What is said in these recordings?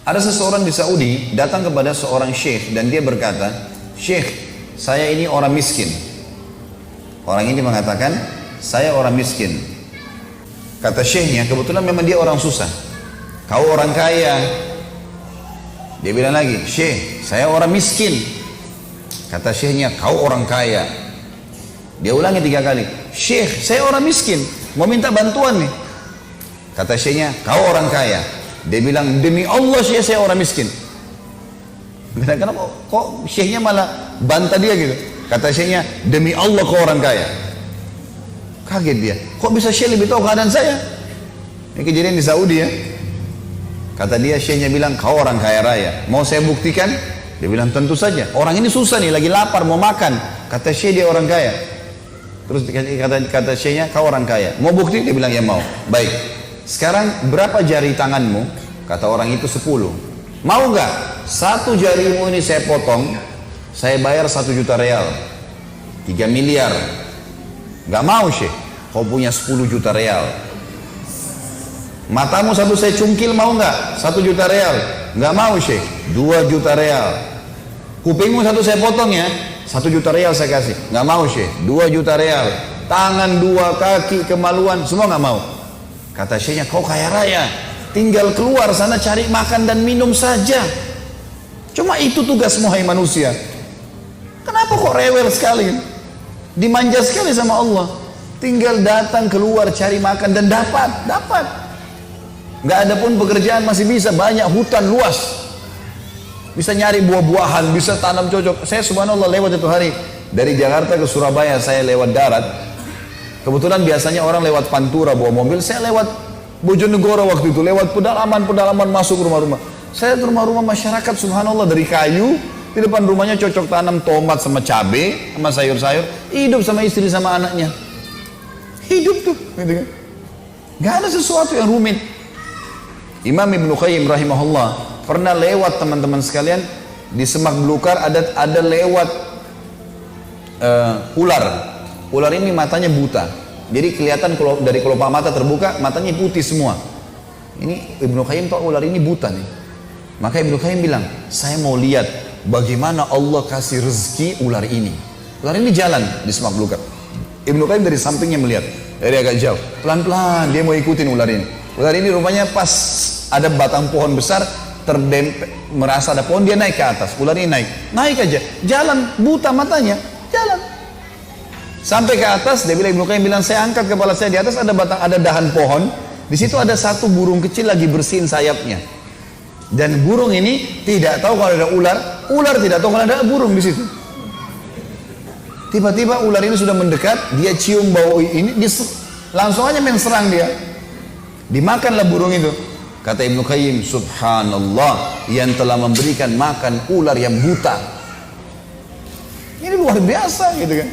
Ada seseorang di Saudi datang kepada seorang syekh dan dia berkata, "Syekh, saya ini orang miskin." Orang ini mengatakan, "Saya orang miskin." Kata syekhnya, kebetulan memang dia orang susah. "Kau orang kaya." Dia bilang lagi, "Syekh, saya orang miskin." Kata syekhnya, "Kau orang kaya." Dia ulangi 3 kali, "Syekh, saya orang miskin, mau minta bantuan nih." Kata syekhnya, "Kau orang kaya." Dia bilang, "Demi Allah syekh, saya orang miskin." Bilang, "Kenapa kok syekhnya malah bantah dia gitu?" Kata syekhnya, "Demi Allah kau orang kaya." Kaget dia, "Kok bisa syekh lebih tahu keadaan saya?" Ini kejadian di Saudi ya. Kata dia, syekhnya bilang, "Kau orang kaya raya, mau saya buktikan?" Dia bilang, "Tentu saja, orang ini susah nih, lagi lapar mau makan." Kata syekh, dia orang kaya. Terus kata syekhnya, "Kau orang kaya, mau bukti?" Dia bilang, "Ya mau." "Baik, sekarang berapa jari tanganmu?" Kata orang itu, 10. "Mau nggak? 1 jarimu ini saya potong, saya bayar 1 juta real, 3 miliar. Nggak mau syekh, kau punya 10 juta real. Matamu 1 saya cungkil, mau nggak? 1 juta real. Nggak mau syekh, 2 juta real. Kupingmu 1 saya potong ya, 1 juta real saya kasih. Nggak mau syekh, 2 juta real. Tangan 2, kaki, kemaluan, semua nggak mau." Kata syekhnya, "Kau kaya raya, tinggal keluar sana cari makan dan minum saja. Cuma itu tugasmu hai manusia. Kenapa kok rewel sekali? Dimanja sekali sama Allah. Tinggal datang keluar cari makan dan dapat. Nggak ada pun pekerjaan masih bisa, banyak hutan luas. Bisa nyari buah-buahan, bisa tanam cocok." Saya subhanallah lewat itu hari dari Jakarta ke Surabaya, saya lewat darat. Kebetulan biasanya orang lewat Pantura bawa mobil, saya lewat Bojonegoro waktu itu, lewat pedalaman masuk rumah-rumah. Saya ke rumah-rumah masyarakat subhanallah dari kayu, di depan rumahnya cocok tanam tomat sama cabai, sama sayur-sayur, hidup sama istri sama anaknya. Hidup tuh, gitu kan. Gak ada sesuatu yang rumit. Imam Ibnu Qayyim rahimahullah pernah lewat teman-teman sekalian di semak belukar ada lewat ular. Ular ini matanya buta, jadi kelihatan kalau dari kelopak mata terbuka, matanya putih semua. Ini Ibnu Qayyim tahu ular ini buta nih. Maka Ibnu Qayyim bilang, "Saya mau lihat bagaimana Allah kasih rezeki ular ini." Ular ini jalan di semak belukar. Ibnu Qayyim dari sampingnya melihat, dari agak jauh, pelan-pelan dia mau ikutin ular ini. Ular ini rumahnya pas ada batang pohon besar, terdempet, merasa ada pohon, dia naik ke atas. Ular ini naik aja, jalan, buta matanya, jalan. Sampai ke atas, dia bilang, Ibnu Qayyim bilang, "Saya angkat kepala saya, di atas ada dahan pohon, di situ ada satu burung kecil lagi bersihin sayapnya. Dan burung ini tidak tahu kalau ada ular tidak tahu kalau ada burung di situ. Tiba-tiba ular ini sudah mendekat, dia cium bau ini, langsung aja main serang dia. Dimakanlah burung itu." Kata Ibnu Qayyim, "Subhanallah, yang telah memberikan makan ular yang buta." Ini luar biasa gitu kan.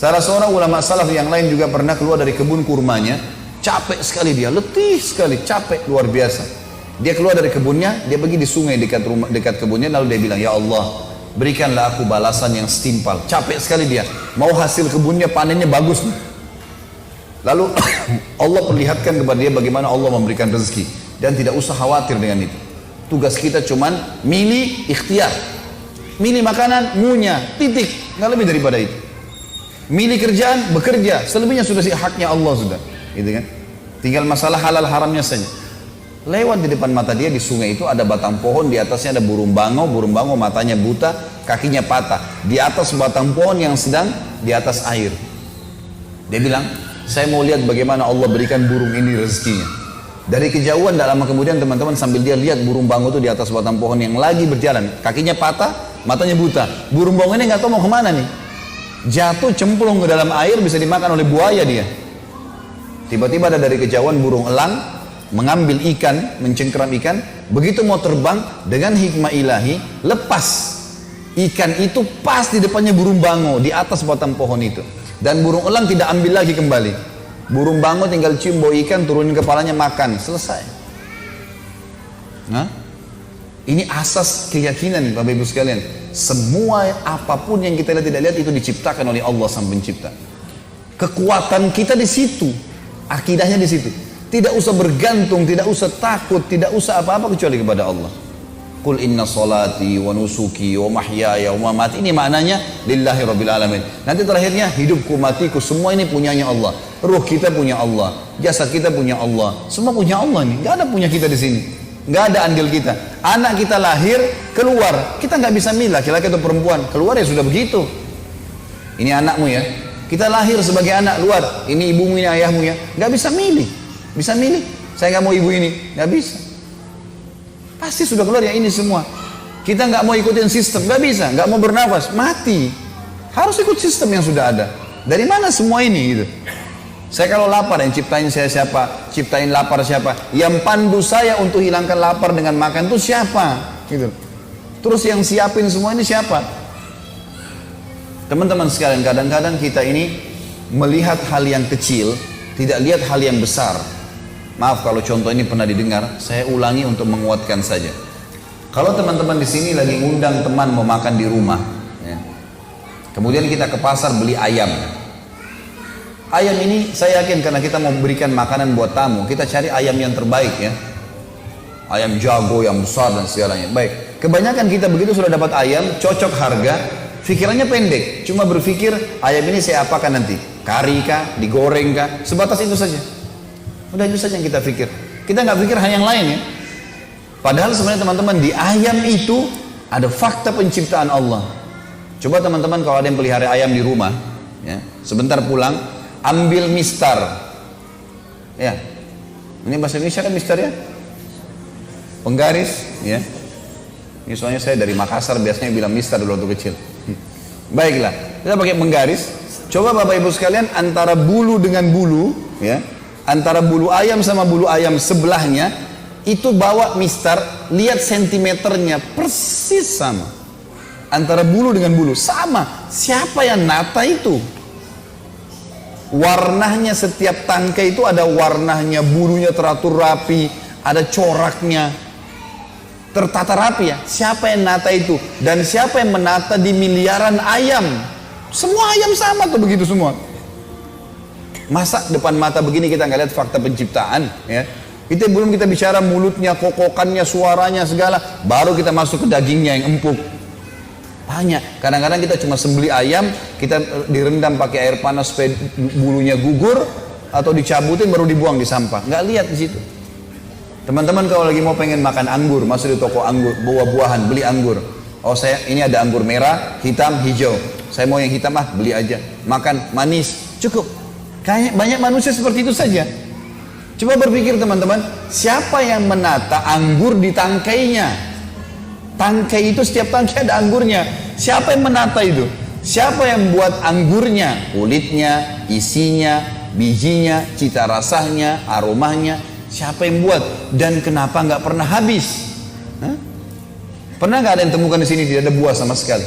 Salah seorang ulama salaf yang lain juga pernah keluar dari kebun kurmanya, capek sekali dia, letih sekali, capek luar biasa. Dia keluar dari kebunnya, dia pergi di sungai dekat kebunnya, lalu dia bilang, "Ya Allah, berikanlah aku balasan yang setimpal." Capek sekali dia, mau hasil kebunnya panennya bagus nih. Lalu Allah perlihatkan kepada dia bagaimana Allah memberikan rezeki, dan tidak usah khawatir dengan itu. Tugas kita cuman milih ikhtiar, milih makanan, ngunyah, titik, nggak lebih daripada itu. Milih kerjaan, bekerja, selebihnya sudah haknya Allah sudah, gitu kan. Tinggal masalah halal haramnya saja. Lewat di depan mata dia di sungai itu ada batang pohon, di atasnya ada burung bangau matanya buta, kakinya patah. Di atas batang pohon yang sedang di atas air. Dia bilang, "Saya mau lihat bagaimana Allah berikan burung ini rezekinya." Dari kejauhan, tak lama kemudian teman-teman sambil dia lihat burung bangau itu di atas batang pohon yang lagi berjalan, kakinya patah, matanya buta. Burung bangau ini nggak tahu mau kemana nih. Jatuh cemplung ke dalam air, bisa dimakan oleh buaya dia. Tiba-tiba ada dari kejauhan burung elang mengambil ikan, mencengkeram ikan. Begitu mau terbang, dengan hikmah ilahi lepas ikan itu pas di depannya burung bangau di atas batang pohon itu. Dan burung elang tidak ambil lagi kembali. Burung bangau tinggal cium bau ikan, turunin kepalanya, makan, selesai. Nah, ini asas keyakinan Bapak Ibu sekalian. Semua apapun yang kita tidak lihat itu diciptakan oleh Allah Sang Pencipta. Kekuatan kita di situ, akidahnya di situ. Tidak usah bergantung, tidak usah takut, tidak usah apa-apa kecuali kepada Allah. Qul inna salati wa nusuki wa mahyaya wa mamati. Ini maknanya lillahi rabbil alamin. Nanti terakhirnya hidupku, matiku, semua ini punyanya Allah. Ruh kita punya Allah, jasad kita punya Allah, semua punya Allah nih. Gak ada punya kita di sini. Gak ada andil kita. Anak kita lahir, keluar, kita nggak bisa milih laki-laki atau perempuan. Keluar ya sudah begitu. Ini anakmu ya. Kita lahir sebagai anak, luar. Ini ibumu, ini ayahmu ya. Nggak bisa milih. Bisa milih? Saya nggak mau ibu ini. Nggak bisa. Pasti sudah keluar ya ini semua. Kita nggak mau ikutin sistem, nggak bisa. Nggak mau bernafas, mati. Harus ikut sistem yang sudah ada. Dari mana semua ini gitu? Saya kalau lapar, yang ciptain saya siapa? Ciptain lapar siapa? Yang pandu saya untuk hilangkan lapar dengan makan itu siapa? Gitu. Terus yang siapin semua ini siapa? Teman-teman sekalian, kadang-kadang kita ini melihat hal yang kecil, tidak lihat hal yang besar. Maaf kalau contoh ini pernah didengar, saya ulangi untuk menguatkan saja. Kalau teman-teman di sini lagi ngundang teman mau makan di rumah, ya. Kemudian kita ke pasar beli ayam. Ayam ini saya yakin karena kita mau berikan makanan buat tamu, kita cari ayam yang terbaik ya. Ayam jago yang besar dan segalanya. Baik, kebanyakan kita begitu sudah dapat ayam, cocok harga, pikirannya pendek, cuma berpikir ayam ini saya apakan nanti, kari kah, digoreng kah, sebatas itu saja. Udah itu saja yang kita pikir. Kita nggak pikir hal yang lain ya. Padahal sebenarnya teman-teman di ayam itu ada fakta penciptaan Allah. Coba teman-teman kalau ada yang pelihara ayam di rumah, ya, sebentar pulang, ambil mistar. Ya, ini bahasa Indonesia kan mistar ya? Penggaris, ya. Ini soalnya saya dari Makassar biasanya bilang mistar dulu waktu kecil. Baiklah, kita pakai penggaris. Coba Bapak Ibu sekalian antara bulu dengan bulu, ya, antara bulu ayam sama bulu ayam sebelahnya, itu bawa mistar, lihat sentimeternya persis sama. Antara bulu dengan bulu sama. Siapa yang nata itu? Warnanya setiap tangkai itu ada warnanya, bulunya teratur rapi, ada coraknya, tertata rapi ya. Siapa yang nata itu? Dan siapa yang menata di miliaran ayam? Semua ayam sama tuh begitu semua. Masa depan mata begini kita nggak lihat fakta penciptaan ya? Kita belum kita bicara mulutnya, kokokannya, suaranya segala, baru kita masuk ke dagingnya yang empuk. Banyak. Kadang-kadang kita cuma sembeli ayam, kita direndam pakai air panas supaya bulunya gugur, atau dicabutin baru dibuang di sampah. Nggak lihat di situ. Teman-teman kalau lagi mau pengen makan anggur, masuk di toko anggur, buah-buahan, beli anggur. Oh saya ini ada anggur merah, hitam, hijau. Saya mau yang hitam beli aja. Makan manis, cukup. Kayak banyak manusia seperti itu saja. Coba berpikir teman-teman, siapa yang menata anggur di tangkainya? Tangkai itu setiap tangkai ada anggurnya. Siapa yang menata itu? Siapa yang buat anggurnya? Kulitnya, isinya, bijinya, cita rasanya, aromanya. Siapa yang buat? Dan kenapa nggak pernah habis? Hah? Pernah nggak ada yang temukan di sini tidak ada buah sama sekali?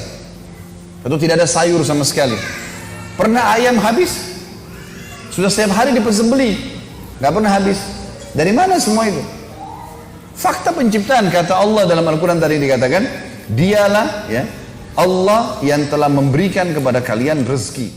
Atau tidak ada sayur sama sekali? Pernah ayam habis? Sudah setiap hari dipersembeli, nggak pernah habis. Dari mana semua itu? Fakta penciptaan, kata Allah dalam Al-Quran tadi dikatakan, dialah ya Allah yang telah memberikan kepada kalian rezeki.